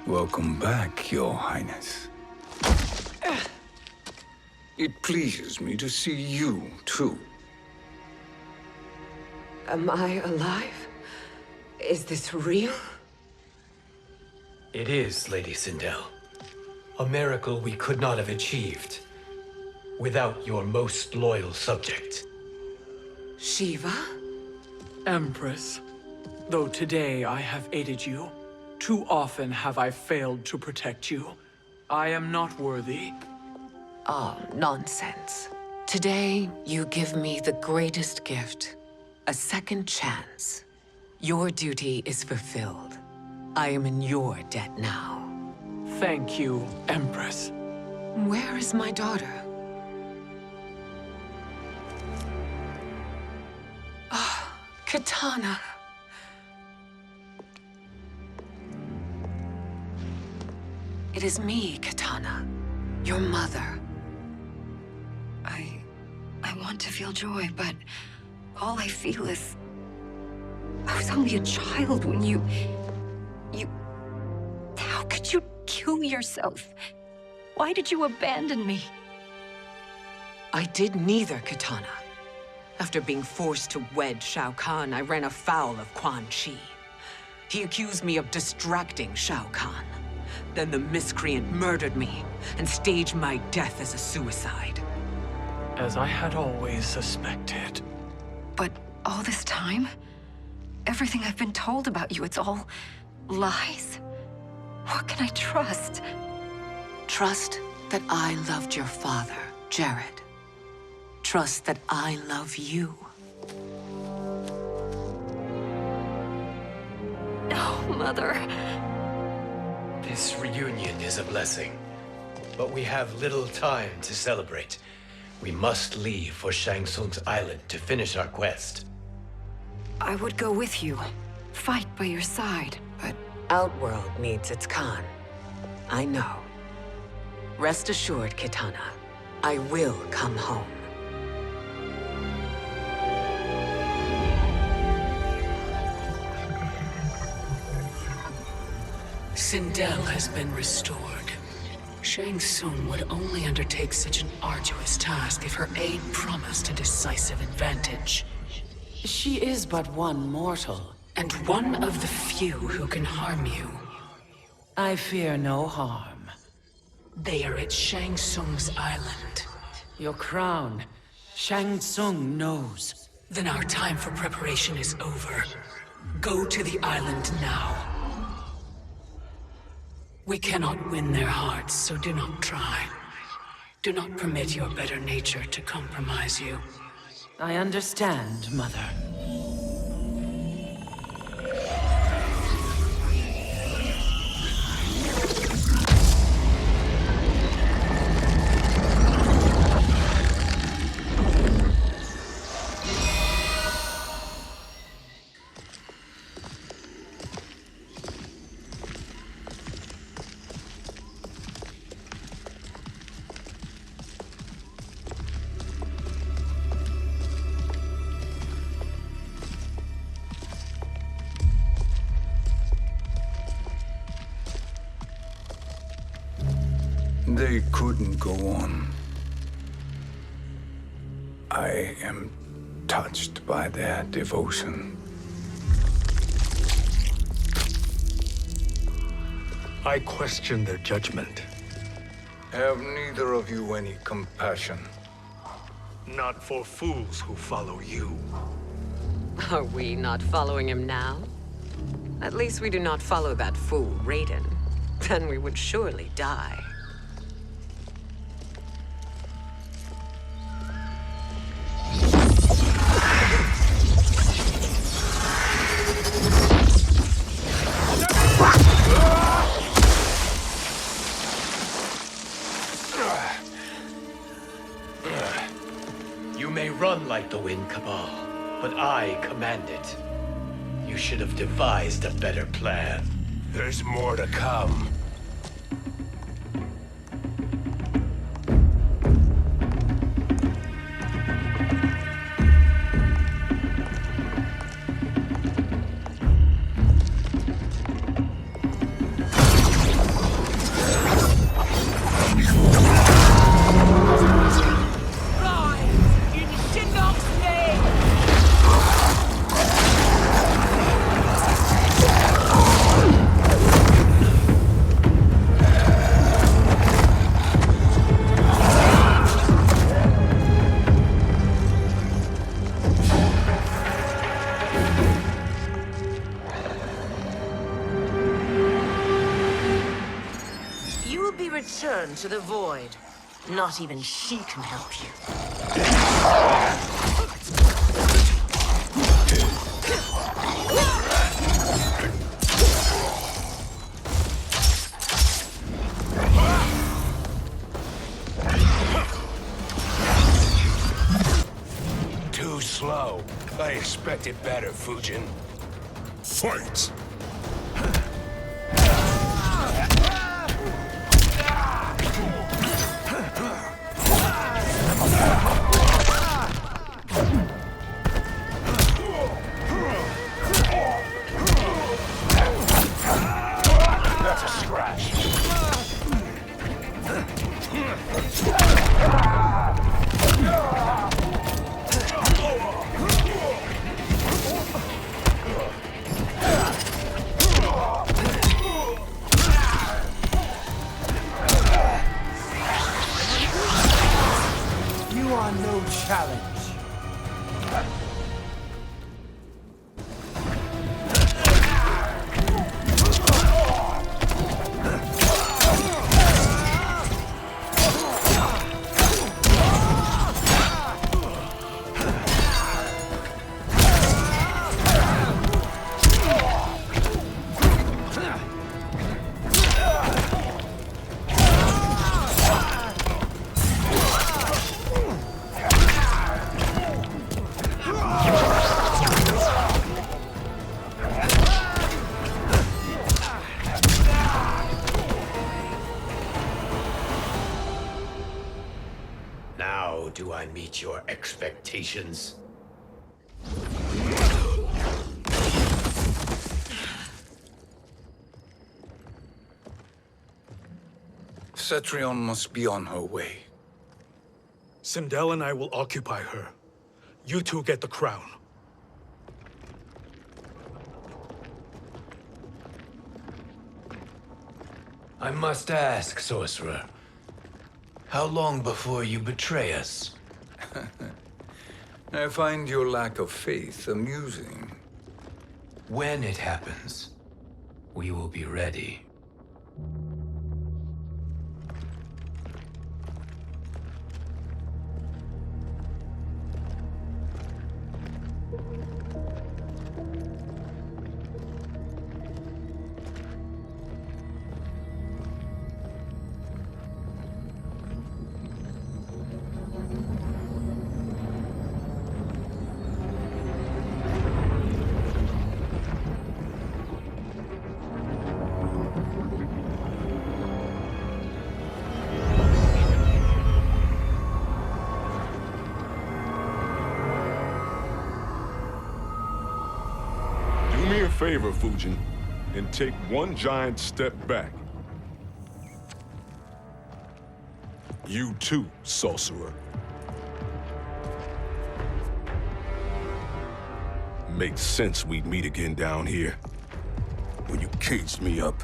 Welcome back, Your Highness. It pleases me to see you, too. Am I alive? Is this real? It is, Lady Sindel. A miracle we could not have achieved without your most loyal subject. Shiva? Empress, though today I have aided you, too often have I failed to protect you. I am not worthy. Oh, nonsense. Today, you give me the greatest gift. A second chance. Your duty is fulfilled. I am in your debt now. Thank you, Empress. Where is my daughter? Ah, Katana. It is me, Katana. Your mother. I want to feel joy, but all I feel is... I was only a child when you... How could you kill yourself? Why did you abandon me? I did neither, Katana. After being forced to wed Shao Kahn, I ran afoul of Quan Chi. He accused me of distracting Shao Kahn. Then the miscreant murdered me and staged my death as a suicide. As I had always suspected. But all this time? Everything I've been told about you, it's all lies? What can I trust? Trust that I loved your father, Jared. Trust that I love you. No, Mother. This reunion is a blessing, but we have little time to celebrate. We must leave for Shang Tsung's island to finish our quest. I would go with you. Fight by your side. But Outworld needs its Khan. I know. Rest assured, Kitana. I will come home. Sindel has been restored. Shang Tsung would only undertake such an arduous task if her aid promised a decisive advantage. She is but one mortal, and one of the few who can harm you. I fear no harm. They are at Shang Tsung's island. Your crown, Shang Tsung knows. Then our time for preparation is over. Go to the island now. We cannot win their hearts, so do not try. Do not permit your better nature to compromise you. I understand, Mother. They couldn't go on. I am touched by their devotion. I question their judgment. Have neither of you any compassion? Not for fools who follow you. Are we not following him now? At least we do not follow that fool, Raiden. Then we would surely die. You may run like the wind, Cabal, but I command it. You should have devised a better plan. There's more to come. return to the void. Not even she can help you. Too slow. I expected better, Fujin. Fight! That's a scratch. You are no challenge. Now do I meet your expectations? Cetrion must be on her way. Sindel and I will occupy her. You two get the crown. I must ask, sorcerer. How long before you betray us? I find your lack of faith amusing. When it happens, we will be ready. Do me a favor, Fujin, and take one giant step back. You too, sorcerer. Makes sense we'd meet again down here. When you caged me up,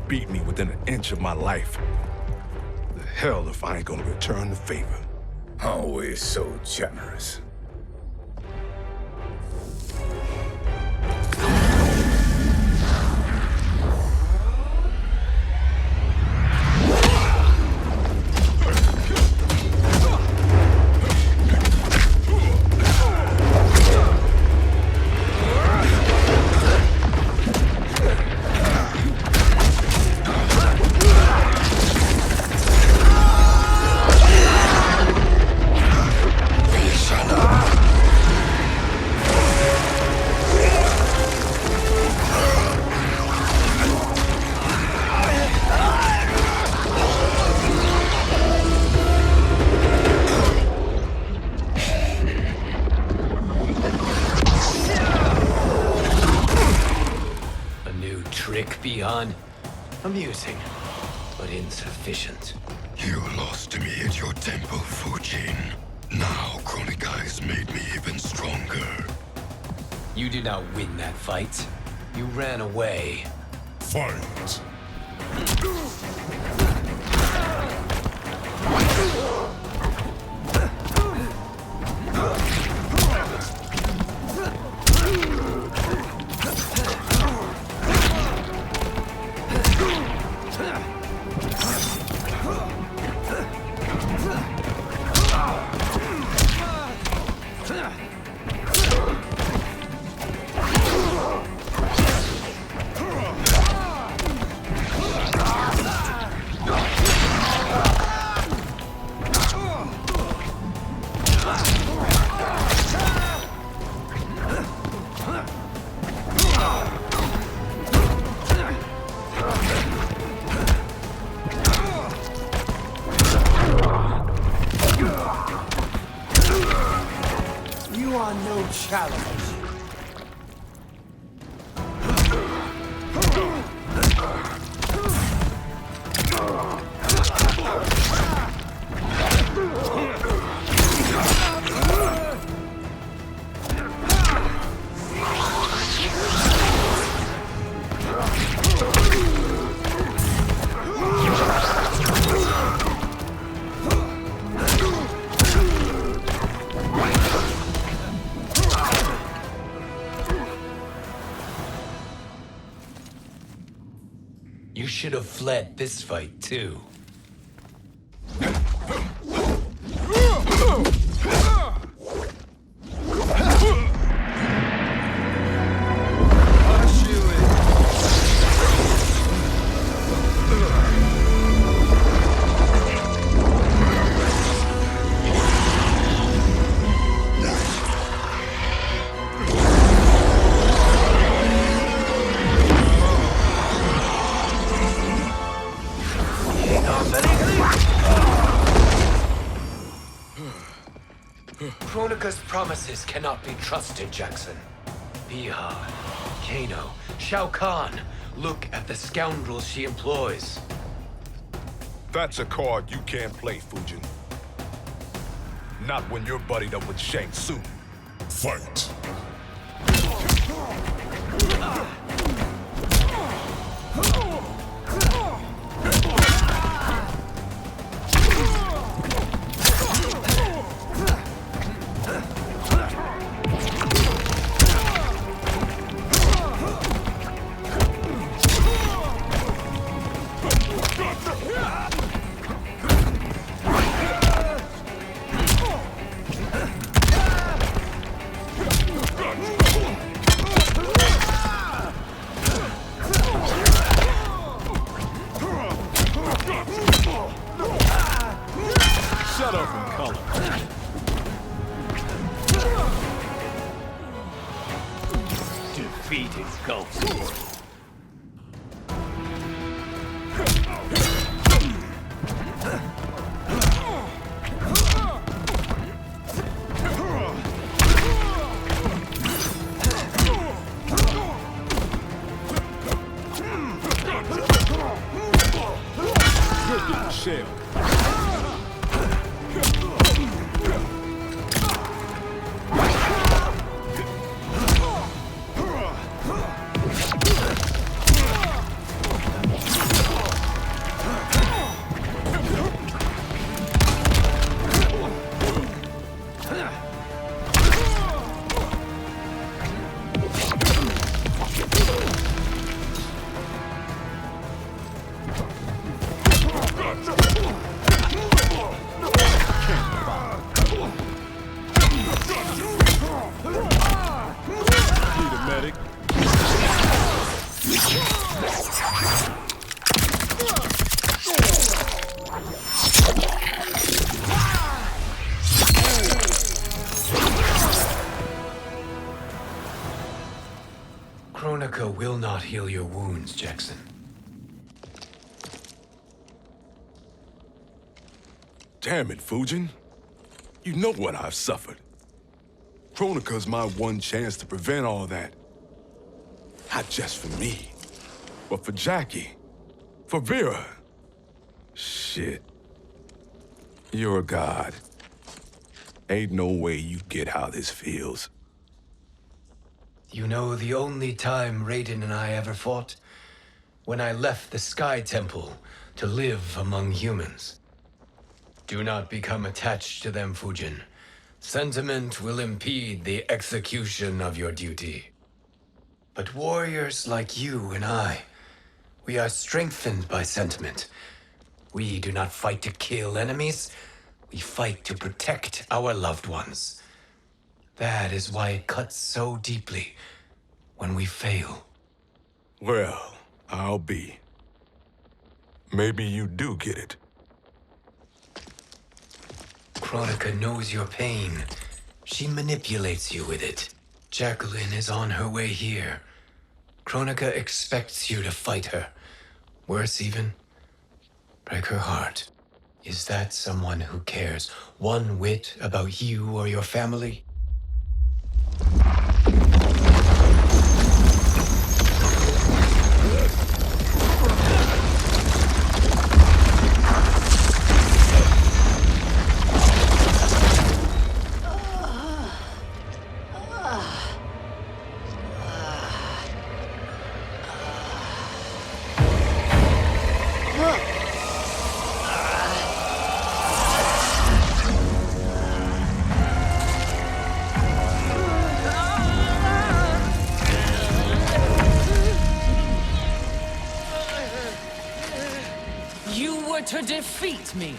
beat me within an inch of my life. The hell if I ain't gonna return the favor. Always so generous. Beyond amusing, but insufficient. You lost to me at your temple, Fujin. Now Chronic Eyes made me even stronger. You did not win that fight. You ran away. Fight! challenge. You should have fled this fight, too. Kronika's promises cannot be trusted, Jackson. Biha, Kano, Shao Kahn. Look at the scoundrels she employs. That's a card you can't play, Fujin. Not when you're buddied up with Shang Tsung. Fight! Shut up and color. Defeat is ghost. Shit. Kronika will not heal your wounds, Jackson. Damn it, Fujin. You know what I've suffered. Kronika's my one chance to prevent all that. Not just for me, but for Jackie, for Vera. Shit. You're a god. Ain't no way you get how this feels. You know the only time Raiden and I ever fought? When I left the Sky Temple to live among humans. Do not become attached to them, Fujin. Sentiment will impede the execution of your duty. But warriors like you and I, we are strengthened by sentiment. We do not fight to kill enemies. We fight to protect our loved ones. That is why it cuts so deeply when we fail. Well, I'll be. Maybe you do get it. Kronika knows your pain. She manipulates you with it. Jacqueline is on her way here. Kronika expects you to fight her. Worse even, break her heart. Is that someone who cares one whit about you or your family? You were to defeat me.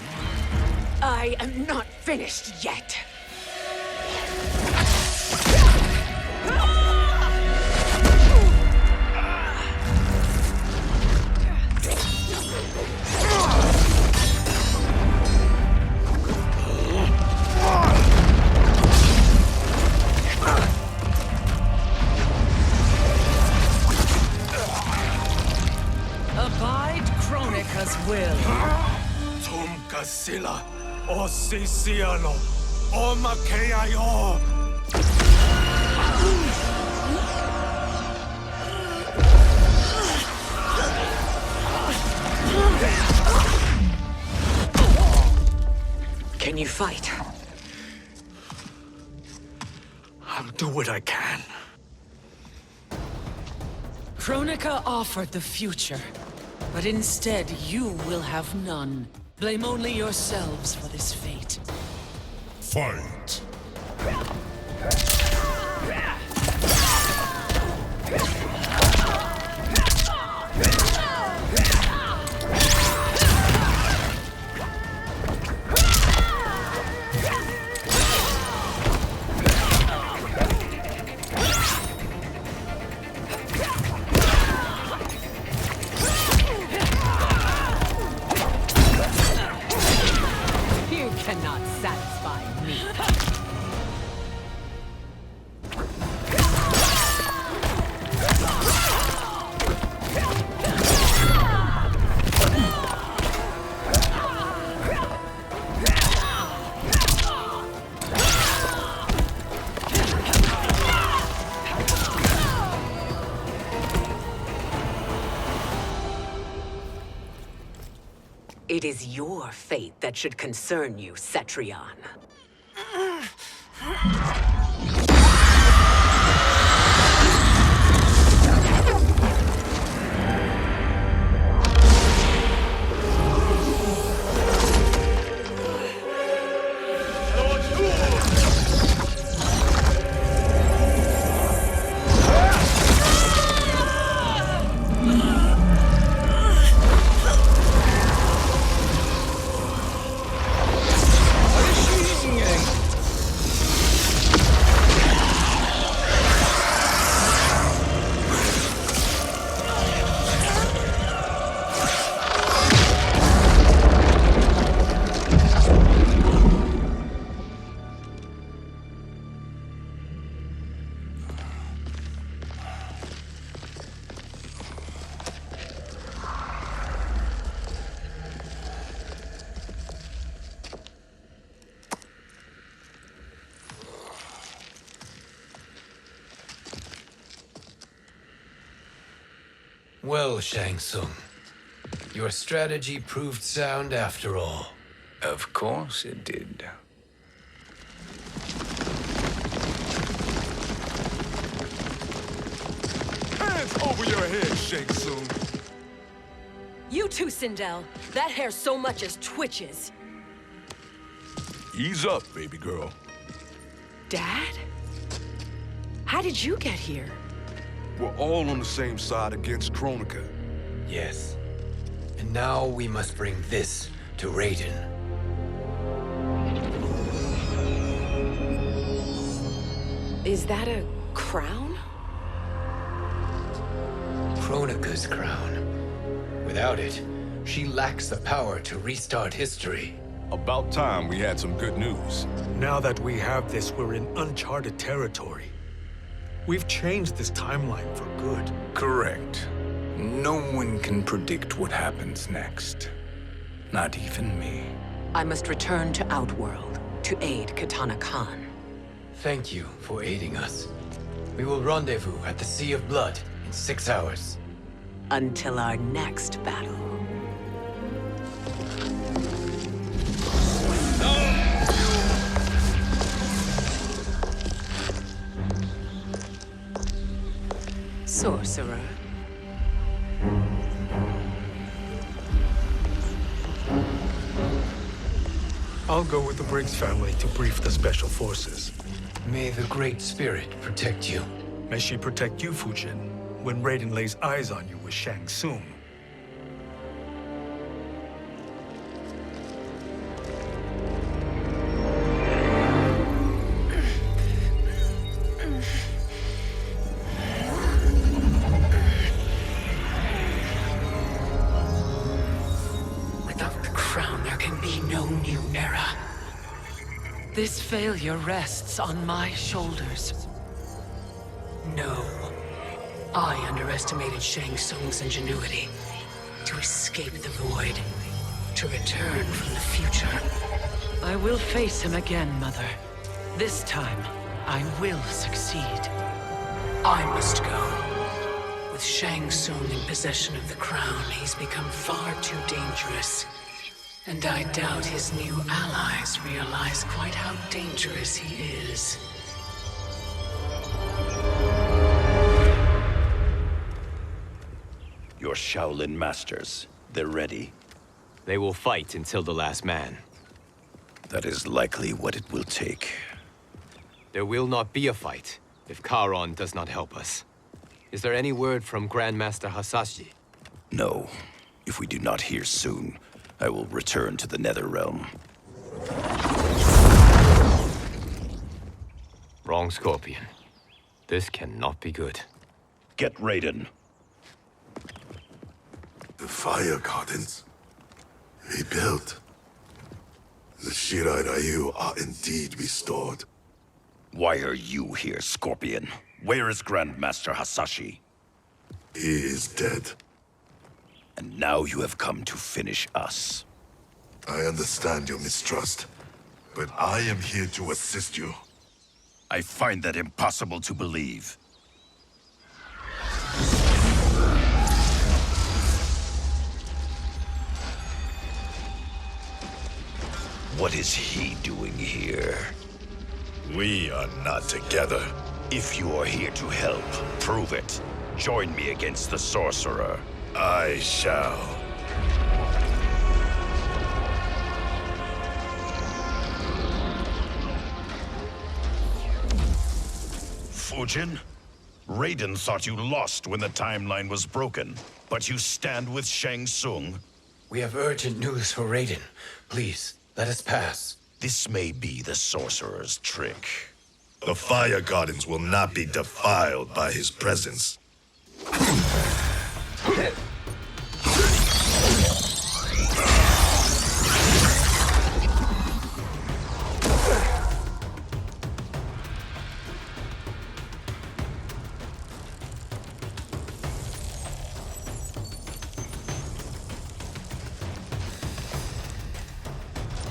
I am not finished yet. Abide Kronika's will. Tumkasila, Osisiano, Omakeayo. Can you fight? I'll do what I can. Kronika offered the future, but instead you will have none. Blame only yourselves for this fate. Fight! You cannot satisfy me. It is your fate that should concern you, Cetrion. Well, Shang Tsung, your strategy proved sound after all. Of course it did. Hands over your head, Shang Tsung. You too, Sindel. That hair so much as twitches. Ease up, baby girl. Dad? How did you get here? We're all on the same side against Kronika. Yes. And now we must bring this to Raiden. Is that a crown? Kronika's crown. Without it, she lacks the power to restart history. About time we had some good news. Now that we have this, we're in uncharted territory. We've changed this timeline for good. Correct. No one can predict what happens next. Not even me. I must return to Outworld to aid Katana Khan. Thank you for aiding us. We will rendezvous at the Sea of Blood in 6 hours. Until our next battle. Sorcerer. I'll go with the Briggs family to brief the special forces. May the Great Spirit protect you. May she protect you, Fujin, when Raiden lays eyes on you with Shang Tsung. be no new era. This failure rests on my shoulders. No. I underestimated Shang Tsung's ingenuity. To escape the void. To return from the future. I will face him again, Mother. This time, I will succeed. I must go. With Shang Tsung in possession of the crown, he's become far too dangerous. And I doubt his new allies realize quite how dangerous he is. Your Shaolin masters, they're ready. They will fight until the last man. That is likely what it will take. There will not be a fight if Charon does not help us. Is there any word from Grandmaster Hasashi? No. If we do not hear soon, I will return to the Netherrealm. Wrong, Scorpion. This cannot be good. Get Raiden. The Fire Gardens. Rebuilt. The Shirai Ryu are indeed restored. Why are you here, Scorpion? Where is Grandmaster Hasashi? He is dead. And now you have come to finish us. I understand your mistrust, but I am here to assist you. I find that impossible to believe. What is he doing here? We are not together. If you are here to help, prove it. Join me against the sorcerer. I shall. Fujin? Raiden thought you lost when the timeline was broken, but you stand with Shang Tsung. We have urgent news for Raiden. Please, let us pass. This may be the sorcerer's trick. The Fire Gardens will not be defiled by his presence.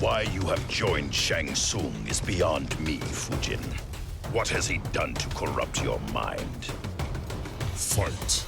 Why you have joined Shang Tsung is beyond me, Fujin. What has he done to corrupt your mind? Fight.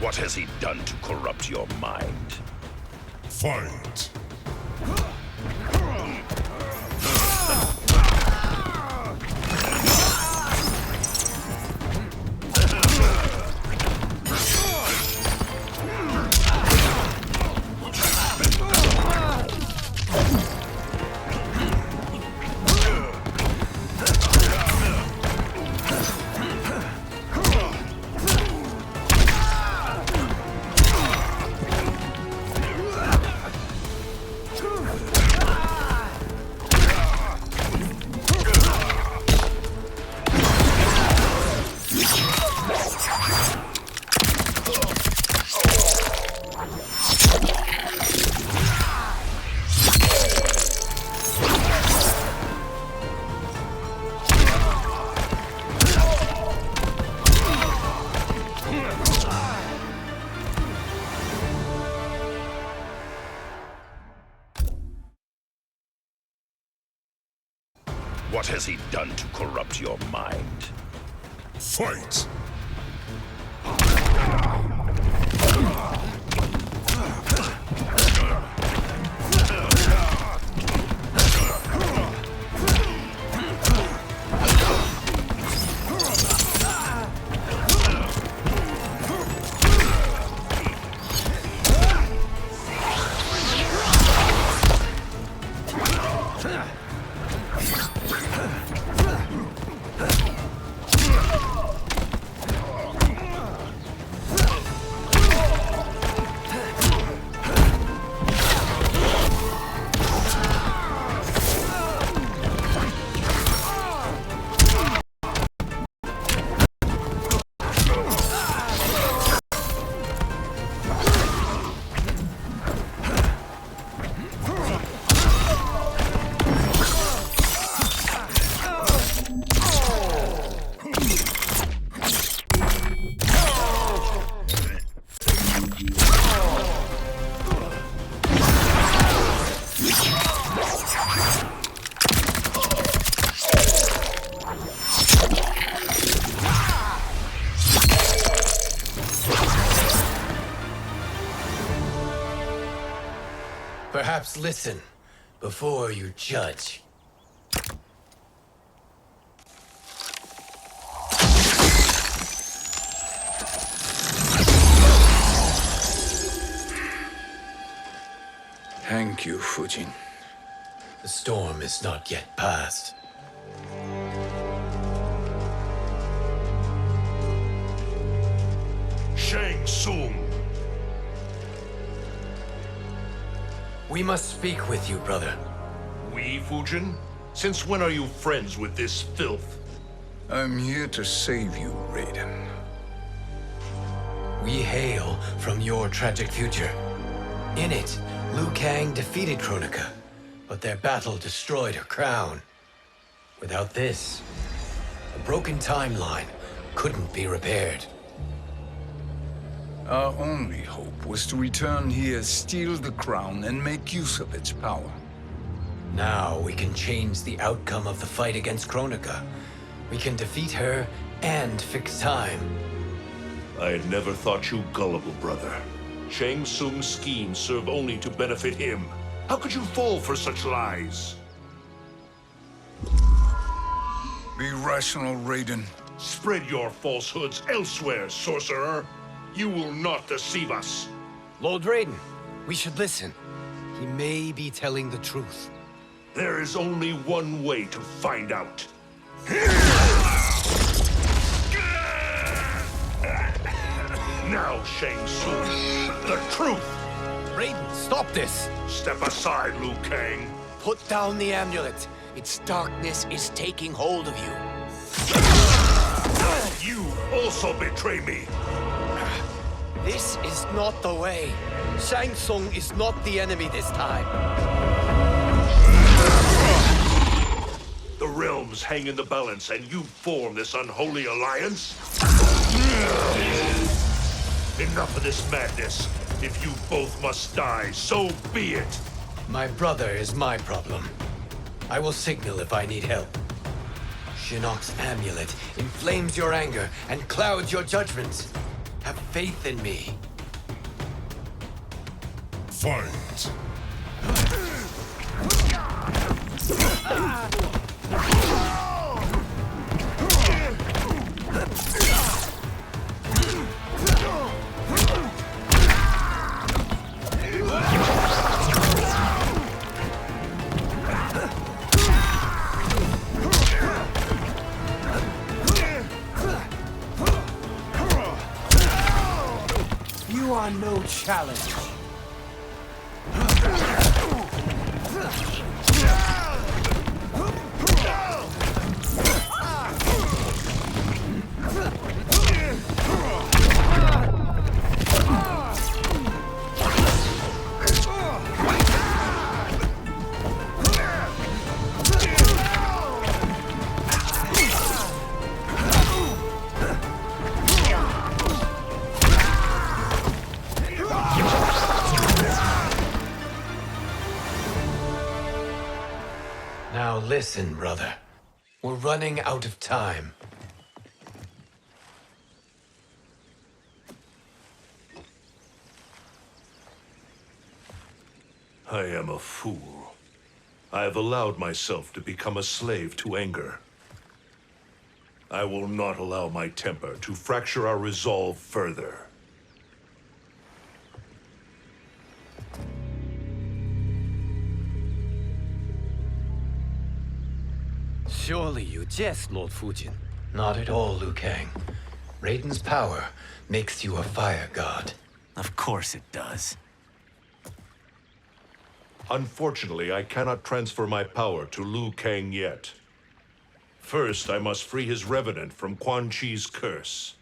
What has he done to corrupt your mind? Fight. What has he done to corrupt your mind? Fight! Perhaps listen before you judge. Thank you, Fujin. The storm is not yet past. Shang Tsung! We must speak with you, brother. We, Fujin? Since when are you friends with this filth? I'm here to save you, Raiden. We hail from your tragic future. In it, Liu Kang defeated Kronika, but their battle destroyed her crown. Without this, a broken timeline couldn't be repaired. Our only hope was to return here, steal the crown, and make use of its power. Now we can change the outcome of the fight against Kronika. We can defeat her and fix time. I had never thought you gullible, brother. Shang Tsung's schemes serve only to benefit him. How could you fall for such lies? Be rational, Raiden. Spread your falsehoods elsewhere, sorcerer. You will not deceive us. Lord Raiden, we should listen. He may be telling the truth. There is only one way to find out. Now, Shang Tsung, the truth! Raiden, stop this! Step aside, Liu Kang. Put down the amulet. Its darkness is taking hold of you. You also betray me. This is not the way. Shang Tsung is not the enemy this time. The realms hang in the balance, and you form this unholy alliance? Enough of this madness. If you both must die, so be it. My brother is my problem. I will signal if I need help. Shinnok's amulet inflames your anger and clouds your judgments. Have faith in me. Fight! You are no challenge. Now listen, brother. We're running out of time. I am a fool. I have allowed myself to become a slave to anger. I will not allow my temper to fracture our resolve further. Surely you jest, Lord Fujin. Not at all, Liu Kang. Raiden's power makes you a fire god. Of course it does. Unfortunately, I cannot transfer my power to Liu Kang yet. First, I must free his Revenant from Quan Chi's curse.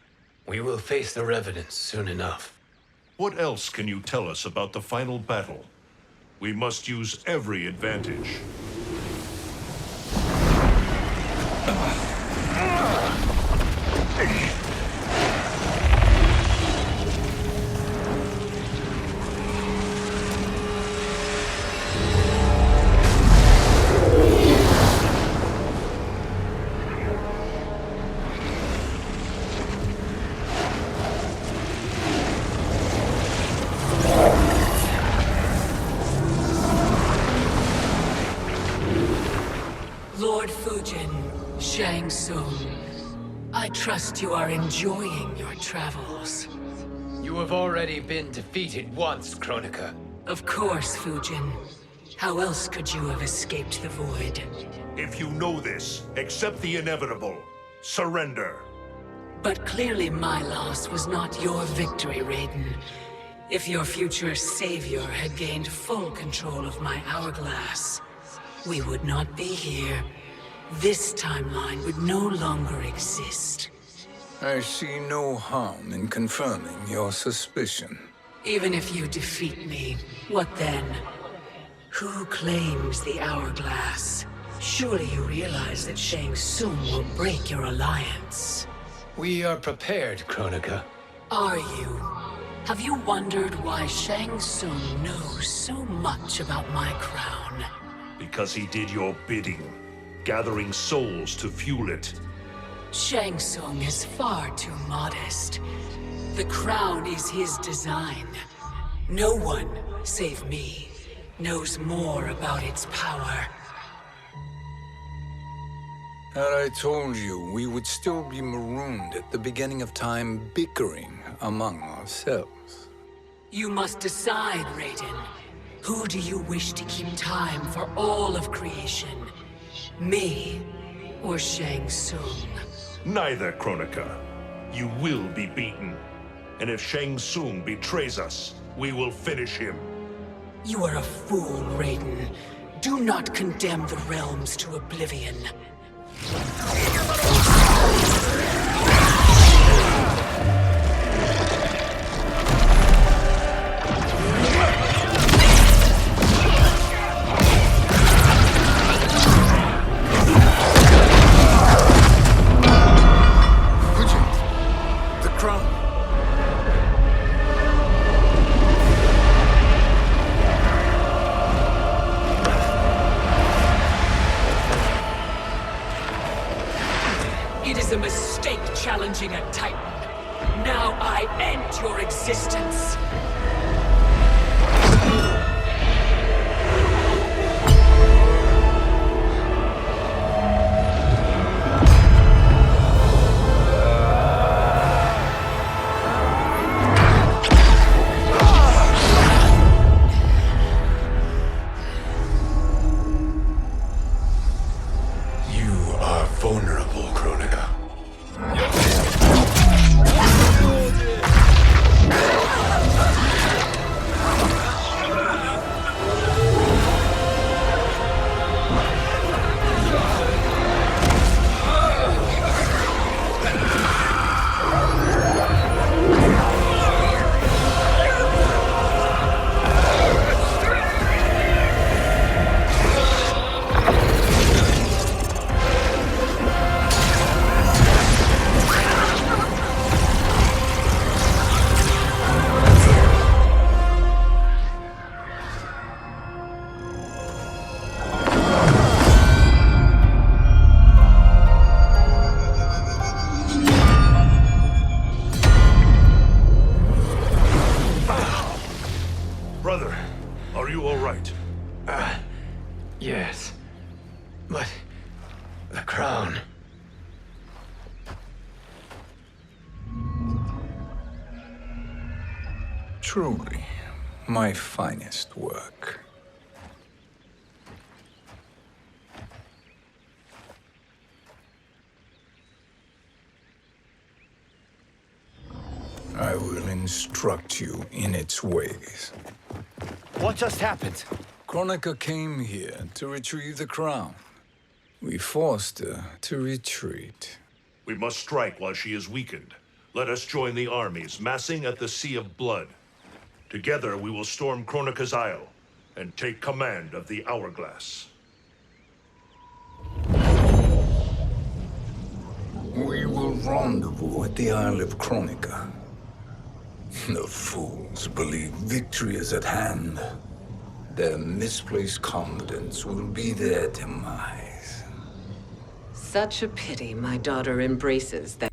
We will face the Revenants soon enough. What else can you tell us about the final battle? We must use every advantage. Lord Fujin, Shang Tsung, I trust you are enjoying your travels. You have already been defeated once, Kronika. Of course, Fujin. How else could you have escaped the void? If you know this, accept the inevitable. Surrender. But clearly my loss was not your victory, Raiden. If your future savior had gained full control of my hourglass, we would not be here. This timeline would no longer exist. I see no harm in confirming your suspicion. Even if you defeat me, what then? Who claims the hourglass? Surely you realize that Shang Tsung will break your alliance. We are prepared, Kronika. Are you? Have you wondered why Shang Tsung knows so much about my crown? Because he did your bidding, gathering souls to fuel it. Shang Tsung is far too modest. The crown is his design. No one, save me, knows more about its power. Had I told you, we would still be marooned at the beginning of time, bickering among ourselves. You must decide, Raiden. Who do you wish to keep time for all of creation? Me or Shang Tsung? Neither, Kronika. You will be beaten. And if Shang Tsung betrays us, we will finish him. You are a fool, Raiden. Do not condemn the realms to oblivion. Challenging a Titan. Now I end your existence. You are vulnerable, Kronika. Truly, my finest work. I will instruct you in its ways. What just happened? Kronika came here to retrieve the crown. We forced her to retreat. We must strike while she is weakened. Let us join the armies massing at the Sea of Blood. Together we will storm Kronika's Isle and take command of the Hourglass. We will rendezvous at the Isle of Kronika. The fools believe victory is at hand. Their misplaced confidence will be their demise. Such a pity my daughter embraces that